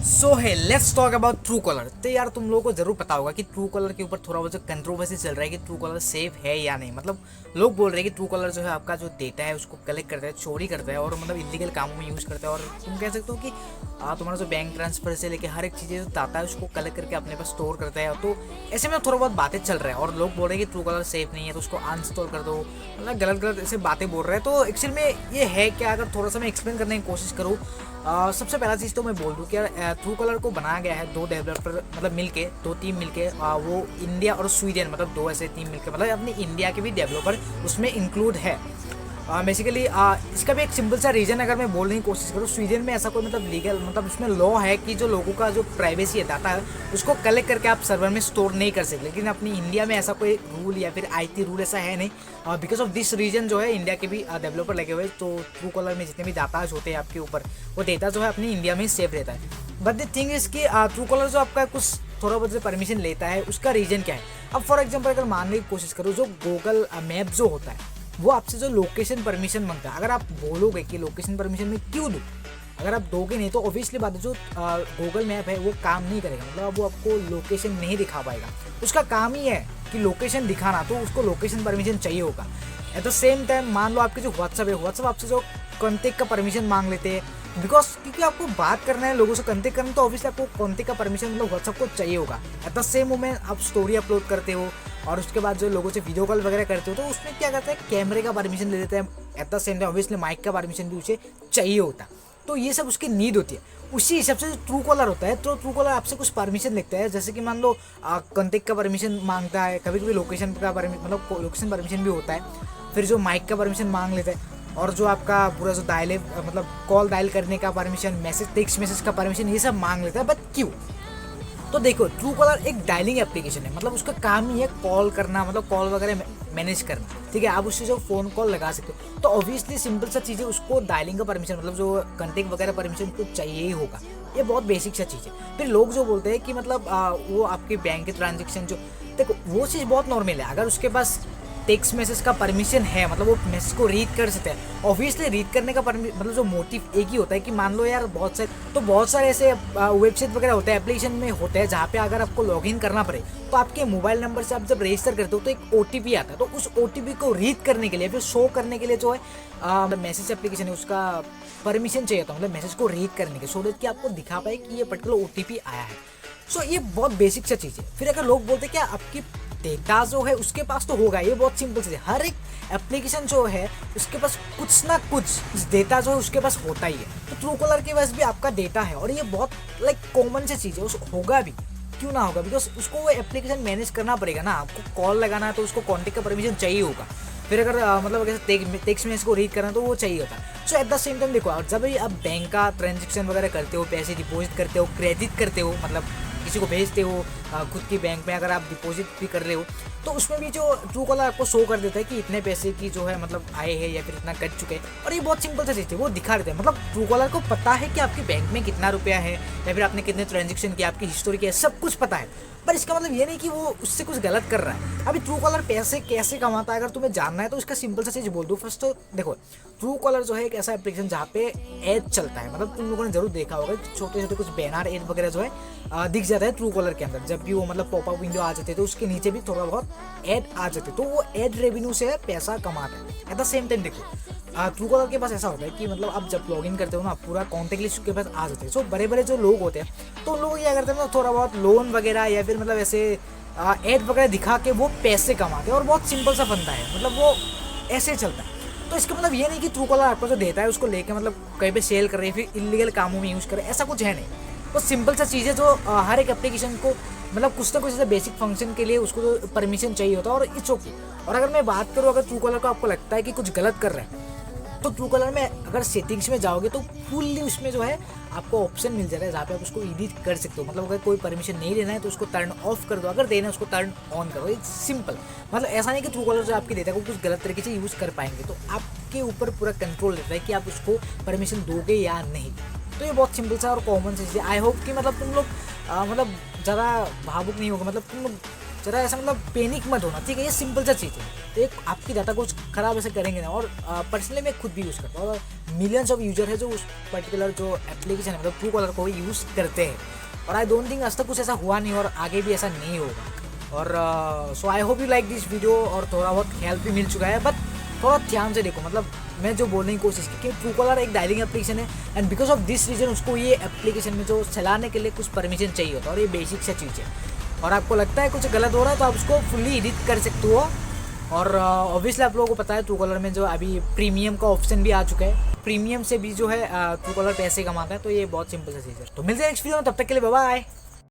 सो है let's talk about true collar. तो यार तुम लोगों को जरूर पता होगा कि ट्रू कॉलर के ऊपर थोड़ा बहुत जो कंट्रोवर्सी चल रहा है कि ट्रू कॉलर सेफ है या नहीं। मतलब लोग बोल रहे हैं कि ट्रू कॉलर जो है आपका जो डेटा है उसको कलेक्ट करता है, चोरी करता है और मतलब इलीगल कामों में यूज़ करता है। और तुम कह सकते हो कि तुम्हारा जो बैंक ट्रांसफर से लेकर हर एक चीज़ें जो डाटा है उसको कलेक्ट करके अपने पास स्टोर करता है। तो ऐसे में थोड़ा बहुत बातें चल रहा है और लोग बोल रहे हैं कि ट्रू कॉलर सेफ नहीं है तो उसको अनइंस्टॉल कर दो। मतलब गलत गलत ऐसे बातें बोल रहे हैं। तो एक्चुअल में ये है क्या, अगर थोड़ा सा मैं एक्सप्लेन करने की कोशिश करूँ। सबसे पहला चीज़ तो मैं बोल दूँ कि ट्रू कॉलर को बनाया गया है दो डेवलपर मतलब मिलके, दो टीम मिलके। वो इंडिया और स्वीडन मतलब दो ऐसे टीम मिलके, मतलब अपनी इंडिया के भी डेवलपर उसमें इंक्लूड है। बेसिकली इसका भी एक सिंपल सा रीज़न अगर मैं बोलने की कोशिश करूँ, स्वीडन में ऐसा कोई मतलब लीगल मतलब उसमें लॉ है कि जो लोगों का जो प्राइवेसी है, डाटा है, उसको कलेक्ट करके आप सर्वर में स्टोर नहीं कर सकते। लेकिन अपनी इंडिया में ऐसा कोई रूल या फिर आईटी रूल ऐसा है नहीं। बिकॉज ऑफ दिस रीजन जो है इंडिया के भी डेवलपर लगे हुए, तो ट्रू कॉलर में जितने भी डाटाज होते हैं आपके ऊपर, वो डेटा जो है अपनी इंडिया में सेव रहता है। बट द थिंग इज कि ट्रू कॉलर जो आपका कुछ थोड़ा बहुत परमिशन लेता है, उसका रीजन क्या है। अब फॉर एग्जाम्पल अगर मानने की कोशिश करूँ, जो गूगल मैप जो होता है वो आपसे जो लोकेशन परमिशन मांगता है, अगर आप बोलोगे कि लोकेशन परमिशन में क्यों दूँ, अगर आप दोगे नहीं तो ऑब्वियसली बात है जो गूगल मैप है वो काम नहीं करेगा। मतलब वो आपको लोकेशन नहीं दिखा पाएगा। उसका काम ही है कि लोकेशन दिखाना, तो उसको लोकेशन परमिशन चाहिए होगा। एट द सेम टाइम मान लो आपके जो व्हाट्सअप है, व्हाट्सअप आपसे जो कॉन्टेक्ट का परमिशन मांग लेते हैं, बिकॉज क्योंकि आपको बात करना है, लोगों से कॉन्टेक्ट करना, तो ऑब्वियसली आपको कॉन्टेक्ट का परमिशन मतलब व्हाट्सअप को चाहिए होगा। एट द सेम मोमेंट आप स्टोरी अपलोड करते हो और उसके बाद जो लोगों से वीडियो कॉल वगैरह करते हो, तो उसमें क्या करते हैं, कैमरे का परमिशन ले लेते हैं। At the same time obviously mic का परमिशन भी उसे चाहिए होता है। तो ये सब उसकी नीड होती है। उसी हिसाब से जो ट्रू कॉलर होता है, तो ट्रू कॉलर आपसे कुछ परमिशन लिखता है, जैसे कि मान लो कॉन्टेक्ट का परमिशन मांगता है, कभी कभी लोकेशन का मतलब लोकेशन परमिशन भी होता है, फिर जो माइक का परमिशन मांग लेता है, और जो आपका पूरा जो डायल मतलब कॉल डायल करने का परमिशन, मैसेज टेक्स्ट मैसेज का परमिशन, ये सब मांग लेता है। बट क्यों? तो देखो, ट्रू कॉलर एक डायलिंग एप्लीकेशन है। मतलब उसका काम ही है कॉल करना, मतलब कॉल वगैरह मैनेज करना। ठीक है, आप उससे जो फ़ोन कॉल लगा सकते हो, तो ऑब्वियसली सिंपल सा चीज़ है, उसको डायलिंग का परमिशन मतलब जो कॉन्टेक्ट वगैरह परमिशन तो चाहिए ही होगा। ये बहुत बेसिक सा चीज़ है। फिर लोग जो बोलते हैं कि मतलब वो आपके बैंक के ट्रांजेक्शन जो, देखो वो चीज़ बहुत नॉर्मल है। अगर उसके पास टेक्स्ट मैसेज का परमिशन है, मतलब वो मैसेज को रीड कर सकते हैं। ऑब्वियसली रीड करने का मतलब जो मोटिव एक ही होता है कि मान लो यार बहुत सारे ऐसे वेबसाइट वगैरह होते हैं, एप्लीकेशन में होते हैं, जहाँ पे अगर आपको लॉगिन करना पड़े तो आपके मोबाइल नंबर से आप जब रजिस्टर करते हो तो एक OTP आता है। तो उस OTP को रीड करने के लिए, फिर शो करने के लिए जो है मैसेज एप्लीकेशन है उसका परमिशन चाहिए होता है, मतलब मैसेज को रीड करने के, सो दैट कि आपको दिखा पाए कि ये पर्टिकुलर OTP आया है। सो ये बहुत बेसिक सा चीज़ है। फिर अगर लोग बोलते हैं क्या आपकी डेटा जो है उसके पास, तो होगा, ये बहुत सिंपल चीज़ है। हर एक एप्लीकेशन जो है उसके पास कुछ ना कुछ डेटा जो है उसके पास होता ही है। तो ट्रू कॉलर के पास भी आपका डेटा है और ये बहुत कॉमन सी चीज़ है, उस होगा भी, क्यों ना होगा, बिकॉज उसको वो एप्लीकेशन मैनेज करना पड़ेगा ना। आपको कॉल लगाना है तो उसको कॉन्टेक्ट का परमिशन चाहिए होगा। फिर अगर मतलब अगर टेक्स्ट मैसेज को रीड करना है तो वो चाहिए होता है। सो एट द सेम टाइम देखो, जब भी आप बैंक का ट्रांजेक्शन वगैरह करते हो, पैसे डिपॉजिट करते हो, क्रेडिट करते हो, मतलब किसी को भेजते हो, खुद की बैंक में अगर आप डिपॉजिट भी कर रहे हो, तो उसमें भी जो ट्रू कॉलर आपको शो कर देता है कि इतने पैसे की जो है मतलब आए हैं या फिर इतना कट चुके हैं। और ये बहुत सिंपल सा चीज़ है, वो दिखा देते हैं। मतलब ट्रू कॉलर को पता है कि आपके बैंक में कितना रुपया है या फिर आपने कितने ट्रांजेक्शन किया, आपकी हिस्टोरी क्या है, सब कुछ पता है। पर इसका मतलब ये नहीं कि वो उससे कुछ गलत कर रहा है। अभी ट्रू कॉलर पैसे कैसे कमाता है अगर तुम्हें जानना है तो इसका सिंपल सा चीज़ बोल दूँ। फर्स्ट तो देखो, ट्रू कॉलर जो है एक ऐसा एप्लीकेशन जहाँ पे एड चलता है। मतलब तुम लोगों ने जरूर देखा होगा कि छोटे छोटे कुछ बैनर एड वगैरह जो है दिख जाता है ट्रू कॉलर के अंदर। जब भी वो मतलब पॉपअप विंडो आ जाते हैं तो उसके नीचे भी थोड़ा बहुत एड आ जाते हैं, तो वो एड रेवेन्यू से पैसा कमाता है। एट द सेम टाइम देखो, ट्रू कॉलर के पास ऐसा होता है कि मतलब आप जब लॉगिन करते हो ना, पूरा कॉन्टेक्ट लिस्ट के पास आ जाते हैं। सो बड़े बड़े जो लोग होते हैं तो उन लोग क्या करते हैं ना, थोड़ा बहुत लोन वगैरह या फिर मतलब ऐसे एड वगैरह दिखा के वो पैसे कमाते हैं। और बहुत सिंपल सा बनता है, मतलब वो ऐसे चलता है। तो इसका मतलब ये नहीं कि ट्रू कॉलर आपको जो देता है उसको लेके मतलब कहीं पे सेल कर रहे हैं, फिर इलीगल कामों में यूज़ कर रहे हैं, ऐसा कुछ है नहीं। तो सिंपल सा चीज़ है जो हर एक एप्लीकेशन को मतलब कुछ ना कुछ ऐसा बेसिक फंक्शन के लिए उसको जो परमिशन चाहिए होता है, और इट्स ओके। और अगर मैं बात करूँ, अगर ट्रू कॉलर को आपको लगता है कि कुछ गलत कर रहे हैं, तो ट्रू कलर में अगर सेटिंग्स में जाओगे तो फुल्ली उसमें जो है आपको ऑप्शन मिल जाता है जहाँ पे आप उसको एडिट कर सकते हो। मतलब अगर कोई परमिशन नहीं देना है तो उसको टर्न ऑफ कर दो, अगर देना है उसको टर्न ऑन करो। It's simple. मतलब ऐसा नहीं कि ट्रू कलर जो आपके डेटा को कुछ गलत तरीके से यूज़ कर पाएंगे, तो आपके ऊपर पूरा कंट्रोल रहता है कि आप उसको परमिशन दोगे या नहीं। तो ये बहुत सिंपल सा और कॉमन चीज़ है। आई होप कि मतलब तुम लोग मतलब ज़्यादा भावुक नहीं होगा, मतलब तुम लोग जरा ऐसा मतलब पैनिक मत होना, ठीक है। ये सिंपल सा चीज़ है, तो एक आपकी डाटा कुछ खराब ऐसे करेंगे ना। और पर्सनली मैं खुद भी यूज़ करता हूँ और मिलियंस ऑफ यूजर है जो उस पर्टिकुलर जो एप्लीकेशन है मतलब ट्रू कॉलर को यूज़ करते हैं। और आई डोंट थिंक आज तक कुछ ऐसा हुआ नहीं और आगे भी ऐसा नहीं होगा। और so I hope you like this video, और थोड़ा बहुत हेल्प भी मिल चुका है। बट थोड़ा ध्यान से देखो, मतलब मैं जो बोलने की कोशिश की कि ट्रू कॉलर एक डायलिंग एप्लीकेशन है, and because of this reason उसको ये एप्लीकेशन में जो चलाने के लिए कुछ परमिशन चाहिए होता है, और ये बेसिक सा चीज़ है। और आपको लगता है कुछ गलत हो रहा है तो आप उसको फुल्ली एडिट कर सकते हो। और ऑब्वियसली आप लोगों को पता है ट्रू कॉलर में जो अभी प्रीमियम का ऑप्शन भी आ चुका है, प्रीमियम से भी जो है ट्रू कॉलर पैसे कमाता है। तो ये बहुत सिंपल सा चीज़ है। तो मिलते हैं नेक्स्ट वीडियो में, तब तक के लिए बाय बाय।